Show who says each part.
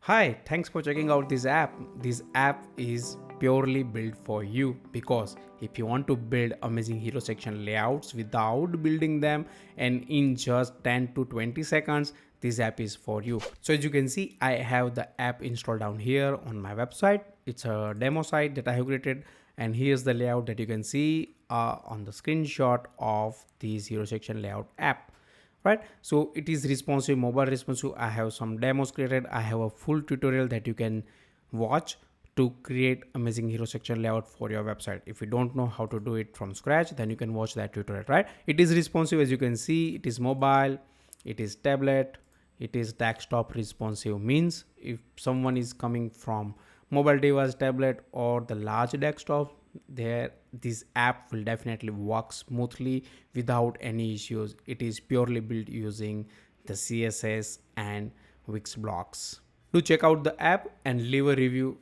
Speaker 1: Hi, thanks for checking out this app. This app is purely built for you because if you want to build amazing hero section layouts without building them and in just 10 to 20 seconds, this app is for you. So as you can see, I have the app installed down here on my website. It's a demo site that I have created, and here's the layout that you can see on the screenshot of this hero section layout app, right? So it is responsive, mobile responsive. I have some demos created. I have a full tutorial that you can watch to create amazing hero section layout for your website. If you don't know how to do it from scratch, then you can watch that tutorial, right? It is responsive, as you can see. It is mobile, it is tablet, it is desktop responsive. Means if someone is coming from mobile device, tablet, or the large desktop, there this app will definitely work smoothly without any issues. It is purely built using the CSS and Wix blocks. Do check out the app and leave a review